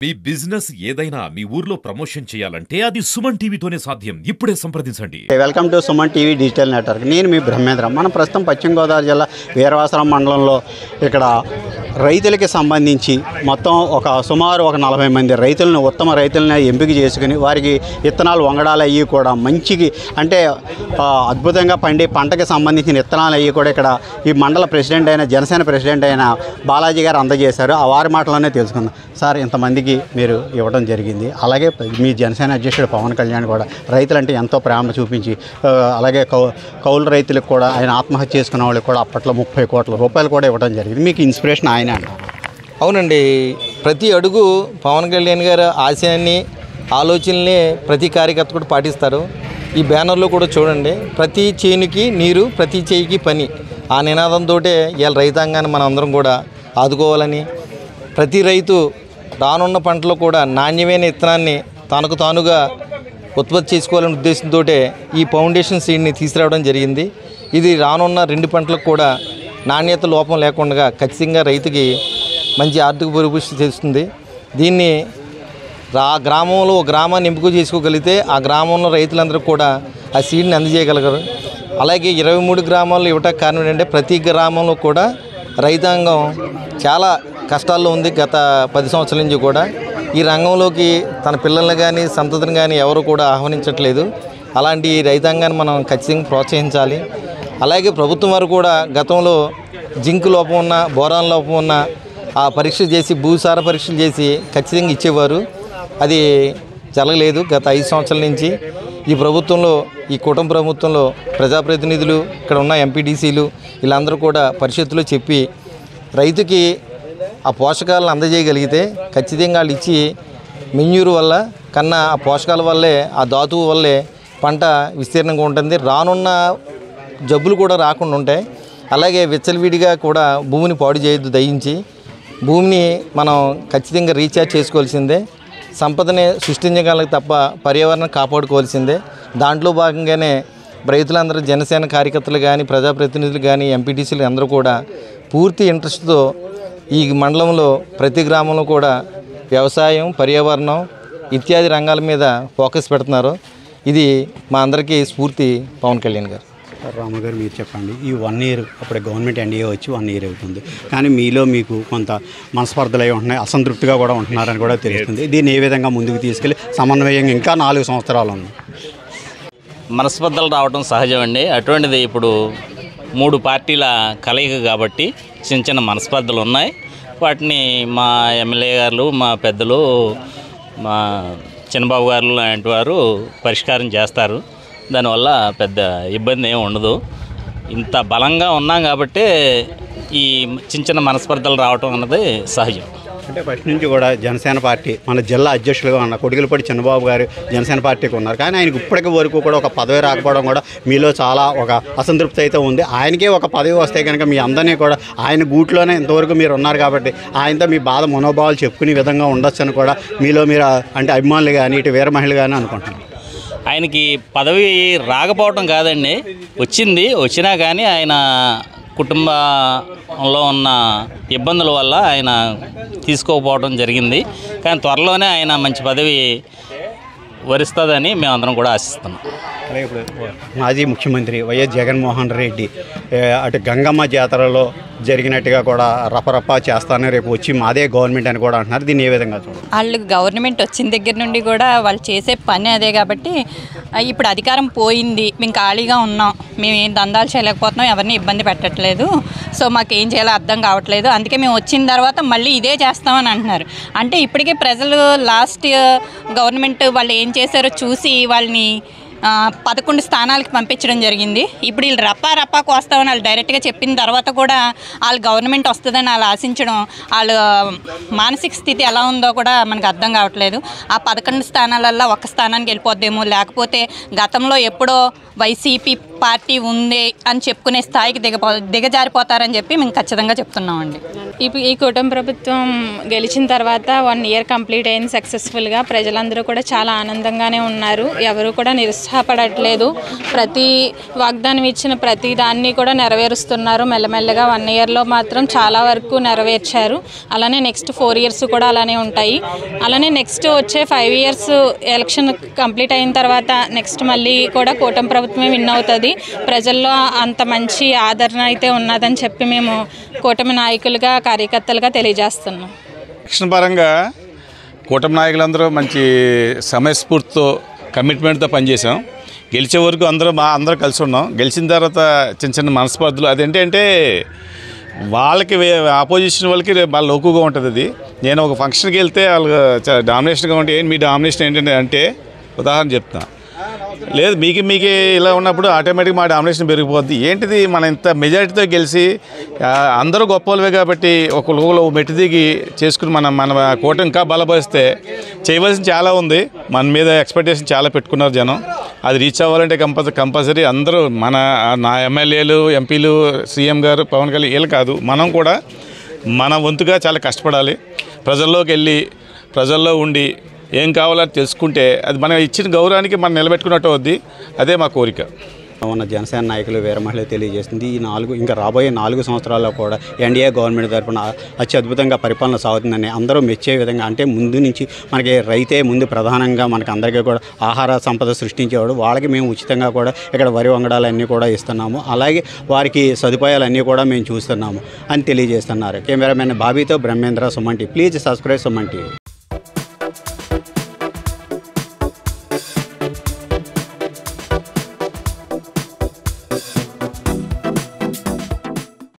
మీ business ఏదైనా మీ ఊర్లో promotion చేయాలంటే అది సుమన్ టీవీతోనే సాధ్యం. ఇప్పుడే సంప్రదించండి. Welcome to Suman TV digital network. నేను మీ బ్రహ్మేంద్ర. మనం ప్రస్తుతం పశ్చిమ గోదావరి జిల్లా వీరవాసరం మండలంలో ఇక్కడ రైతులకి సంబంధించి మొత్తం సుమారు 40 మంది రైతులను, ఉత్తమ రైతులను ఎంపిక చేసుకుని వారికి విత్తనాలు వంగడాలు అయ్యి కూడా మంచికి అంటే అద్భుతంగా పండి పంటకి సంబంధించిన విత్తనాలు అయ్యి కూడా ఇక్కడ ఈ మండల ప్రెసిడెంట్ అయిన జనసేన ప్రెసిడెంట్ అయిన బాలాజీ గారు అందజేశారు. ఆ వారి మాటలోనే తెలుసుకుందాం. సార్, ఇంతమందికి మీరు ఇవ్వడం జరిగింది. అలాగే మీ జనసేన అధ్యక్షుడు పవన్ కళ్యాణ్ కూడా రైతులంటే ఎంతో ప్రేమ చూపించి అలాగే కౌలు రైతులకు కూడా ఆయన ఆత్మహత్య చేసుకున్న వాళ్ళకి కూడా అప్పట్లో 30 కోట్ల రూపాయలు కూడా ఇవ్వడం జరిగింది. మీకు ఇన్స్పిరేషన్ ఆయన అంటారు? అవునండి. ప్రతి అడుగు పవన్ కళ్యాణ్ గారు ఆశయాన్ని, ఆలోచనల్ని ప్రతి కార్యకర్త కూడా పాటిస్తారు. ఈ బ్యానర్లో కూడా చూడండి, ప్రతి చేనుకి నీరు, ప్రతి చేయికి పని. ఆ నినాదంతో ఇవాళ రైతాంగాన్ని మనం అందరం కూడా ఆదుకోవాలని, ప్రతి రైతు రానున్న పంటలో కూడా నాణ్యమైన విత్తనాన్ని తనకు తానుగా ఉత్పత్తి చేసుకోవాలనే ఉద్దేశంతో ఈ ఫౌండేషన్ సీడ్ని తీసుకురావడం జరిగింది. ఇది రానున్న 2 పంటలకు కూడా నాణ్యత లోపం లేకుండా ఖచ్చితంగా రైతుకి మంచి ఆర్థిక పరిపుష్టి చేస్తుంది. దీన్ని గ్రామంలో గ్రామాన్ని ఎంపిక చేసుకోగలిగితే ఆ గ్రామంలో రైతులందరూ కూడా ఆ సీడ్ని అందజేయగలగరు. అలాగే 23 గ్రామాల్లో ఇవ్వటానికి కారణం ఏంటంటే ప్రతి గ్రామంలో కూడా రైతాంగం చాలా కష్టాల్లో ఉంది. గత 10 సంవత్సరాల నుంచి కూడా ఈ రంగంలోకి తన పిల్లల్ని కానీ సంతతిని కానీ ఎవరు కూడా ఆహ్వానించట్లేదు. అలాంటి రైతాంగాన్ని మనం ఖచ్చితంగా ప్రోత్సహించాలి. అలాగే ప్రభుత్వం వారు కూడా గతంలో జింక్ లోపం ఉన్న, బోరాన్ లోపం ఉన్న ఆ పరీక్షలు చేసి, భూసార పరీక్షలు చేసి ఖచ్చితంగా ఇచ్చేవారు. అది జరగలేదు గత 5 సంవత్సరాల నుంచి. ఈ ప్రభుత్వంలో, ఈ కుటుంబ ప్రభుత్వంలో ప్రజాప్రతినిధులు, ఇక్కడ ఉన్న ఎంపీటీసీలు వీళ్ళందరూ కూడా పరిషత్తులో చెప్పి రైతుకి ఆ పోషకాలను అందజేయగలిగితే ఖచ్చితంగా వాళ్ళు ఇచ్చి మెన్యూర్ వల్ల కన్నా ఆ పోషకాల వల్లే, ఆ ధాతువు వల్లే పంట విస్తీర్ణంగా ఉంటుంది. రానున్న జబ్బులు కూడా రాకుండా ఉంటాయి. అలాగే విచ్చలవిడిగా కూడా భూమిని పాడు చేయొద్దు. దయించి భూమిని మనం ఖచ్చితంగా రీఛార్జ్ చేసుకోవాల్సిందే. సంపదని సృష్టించగలకి తప్ప పర్యావరణం కాపాడుకోవాల్సిందే. దాంట్లో భాగంగానే రైతులందరూ, జనసేన కార్యకర్తలు కానీ, ప్రజాప్రతినిధులు కానీ, ఎంపీటీసీలు అందరూ కూడా పూర్తి ఇంట్రెస్ట్తో ఈ మండలంలో ప్రతి గ్రామంలో కూడా వ్యవసాయం, పర్యావరణం ఇత్యాది రంగాల మీద ఫోకస్ పెడుతున్నారు. ఇది మా అందరికీ స్ఫూర్తి పవన్ కళ్యాణ్ గారు. రాము గారు, మీరు చెప్పండి. ఈ 1 ఇయర్ అప్పుడే గవర్నమెంట్ ఎన్డీఏ వచ్చి 1 ఇయర్ అవుతుంది, కానీ మీలో మీకు కొంత మనస్పర్ధలు అయి ఉంటున్నాయి, అసంతృప్తిగా కూడా ఉంటున్నారని కూడా తెలుస్తుంది. దీన్ని ఏ విధంగా ముందుకు తీసుకెళ్ళి సమన్వయంగా ఇంకా 4 సంవత్సరాలు ఉంది? మనస్పర్ధలు రావడం సహజం అండి. అటువంటిది ఇప్పుడు 3 పార్టీల కలయిక కాబట్టి చిన్న మనస్పర్ధలు ఉన్నాయి. వాటిని మా ఎమ్మెల్యే గారు, మా పెద్దలు, మా చిన్నబాబు గారు లాంటి వారు పరిష్కారం చేస్తారు. దానివల్ల పెద్ద ఇబ్బంది ఏమి ఉండదు. ఇంత బలంగా ఉన్నాం కాబట్టి ఈ చిన్న మనస్పర్ధలు రావటం అన్నది సహజం. అంటే ఫస్ట్ నుంచి కూడా జనసేన పార్టీ మన జిల్లా అధ్యక్షులుగా ఉన్న కొడిగలపూడి చిన్నబాబు గారు జనసేన పార్టీకి ఉన్నారు, కానీ ఆయనకు ఇప్పటికి వరకు కూడా ఒక పదవి రాకపోవడం కూడా మీలో చాలా ఒక అసంతృప్తి అయితే ఉంది. ఆయనకే ఒక పదవి వస్తే కనుక మీ అందరినీ కూడా ఆయన గూట్లోనే ఇంతవరకు మీరు ఉన్నారు కాబట్టి ఆయనతో మీ బాధ మనోభావాలు చెప్పుకునే విధంగా ఉండొచ్చు అని కూడా మీలో మీరు అంటే అభిమానులు కానీ, ఇటు వీర మహిళలు కానీ అనుకుంటున్నారు. ఆయనకి పదవి రాకపోవటం కాదండి, వచ్చినా కానీ ఆయన కుటుంబంలో ఉన్న ఇబ్బందుల వల్ల ఆయన తీసుకోకపోవడం జరిగింది. కానీ త్వరలోనే ఆయన మంచి పదవి వరిస్తుందని మేమందరం కూడా ఆశిస్తున్నాం. అలాగే ఇప్పుడు మాజీ ముఖ్యమంత్రి వైఎస్ జగన్మోహన్ రెడ్డి అటు గంగమ్మ జాతరలో జరిగినట్టుగా కూడా రపరపా చేస్తాను, రేపు వచ్చి మాదే గవర్నమెంట్ అని కూడా అంటున్నారు. దీన్ని ఏ విధంగా చూడండి? వాళ్ళు గవర్నమెంట్ వచ్చిన దగ్గర నుండి కూడా వాళ్ళు చేసే పని అదే కాబట్టి ఇప్పుడు అధికారం పోయింది, మేము ఖాళీగా ఉన్నాం, మేము ఏం దందాలు చేయలేకపోతున్నాం, ఎవరిని ఇబ్బంది పెట్టట్లేదు, సో మాకు ఏం చేయాలో అర్థం కావట్లేదు, అందుకే మేము వచ్చిన తర్వాత మళ్ళీ ఇదే చేస్తామని అంటున్నారు. అంటే ఇప్పటికే ప్రజలు లాస్ట్ గవర్నమెంట్ వాళ్ళు ఏం చేశారో చూసి వాళ్ళని 11 స్థానాలకు పంపించడం జరిగింది. ఇప్పుడు వీళ్ళు రప్పాకు వస్తామని వాళ్ళు డైరెక్ట్గా చెప్పిన తర్వాత కూడా వాళ్ళు గవర్నమెంట్ వస్తుందని వాళ్ళు ఆశించడం, వాళ్ళ మానసిక స్థితి ఎలా ఉందో కూడా మనకు అర్థం కావట్లేదు. ఆ 11 స్థానాలల్లో 1 స్థానానికి వెళ్ళిపోద్దేమో, లేకపోతే గతంలో ఎప్పుడో వైసీపీ పార్టీ ఉంది అని చెప్పుకునే స్థాయికి దిగజారిపోతారని చెప్పి మేము ఖచ్చితంగా చెప్తున్నామండి. ఈ కుటుంబ ప్రభుత్వం గెలిచిన తర్వాత 1 ఇయర్ కంప్లీట్ అయింది సక్సెస్ఫుల్గా. ప్రజలందరూ కూడా చాలా ఆనందంగానే ఉన్నారు. ఎవరు కూడా నిరుత్సాహ నిరుత్సాహపడట్లేదు. ప్రతి వాగ్దానం ఇచ్చిన ప్రతి దాన్ని కూడా నెరవేరుస్తున్నారు. మెల్లమెల్లగా 1 ఇయర్లో మాత్రం చాలా వరకు నెరవేర్చారు. అలానే నెక్స్ట్ 4 ఇయర్స్ కూడా అలానే ఉంటాయి. అలానే నెక్స్ట్ వచ్చే 5 ఇయర్స్ ఎలక్షన్ కంప్లీట్ అయిన తర్వాత నెక్స్ట్ మళ్ళీ కూడా కూటమి ప్రభుత్వమే విన్ అవుతుంది. ప్రజల్లో అంత మంచి ఆదరణ అయితే ఉన్నదని చెప్పి మేము కూటమి నాయకులుగా కార్యకర్తలుగా తెలియజేస్తున్నాం. ఎలక్షన్ పరంగా కూటమి నాయకులందరూ మంచి సమయస్ఫూర్తితో కమిట్మెంట్తో పనిచేసాం. గెలిచే వరకు అందరూ కలిసి ఉన్నాం. గెలిచిన తర్వాత చిన్న మనస్పర్ధలు అదేంటంటే వాళ్ళకి ఆపోజిషన్ వాళ్ళకి వాళ్ళ లోకుగా ఉంటుంది. అది నేను ఒక ఫంక్షన్కి వెళ్తే వాళ్ళు చాలా డామినేషన్గా ఉంటే మీ డామినేషన్ ఏంటంటే అంటే ఉదాహరణ చెప్తాను, లేదు మీకే ఇలా ఉన్నప్పుడు ఆటోమేటిక్గా మా డామినేషన్ పెరిగిపోద్ది. ఏంటిది మన ఇంత మెజారిటీతో గెలిచి అందరూ గొప్ప వాళ్ళవే కాబట్టి ఒకళ్ళు మెట్టు దిగి చేసుకుని మన కూటమి ఇంకా బలపరిస్తే చేయవలసింది చాలా ఉంది. మన మీద ఎక్స్పెక్టేషన్ చాలా పెట్టుకున్నారు జనం. అది రీచ్ అవ్వాలంటే కంపల్సరీ అందరూ నా ఎమ్మెల్యేలు, ఎంపీలు, సీఎం గారు, పవన్ కళ్యాణ్ వీళ్ళు కాదు, మనం కూడా మన వంతుగా చాలా కష్టపడాలి. ప్రజల్లోకి వెళ్ళి ప్రజల్లో ఉండి ఏం కావాలని తెలుసుకుంటే అది మనం ఇచ్చిన గౌరవానికి మనం నిలబెట్టుకున్నట్టు అవుద్ది. అదే మా కోరిక. ఉన్న జనసేన నాయకులు వీర మహిళ తెలియజేస్తుంది. ఈ ఇంకా రాబోయే 4 సంవత్సరాల్లో కూడా ఎన్డీఏ గవర్నమెంట్ తరఫున అత్యద్భుతంగా పరిపాలన సాగుతుందని అందరూ మెచ్చే విధంగా, అంటే ముందు నుంచి మనకి రైతే ముందు ప్రధానంగా మనకి అందరికీ కూడా ఆహార సంపద సృష్టించేవాడు. వాళ్ళకి మేము ఉచితంగా కూడా ఇక్కడ వరి వంగడాలన్నీ కూడా ఇస్తున్నాము. అలాగే వారికి సదుపాయాలన్నీ కూడా మేము చూస్తున్నాము అని తెలియజేస్తున్నారు. కెమెరామెన్ బాబీతో Brahmendra, Suman TV. Please subscribe Suman TV.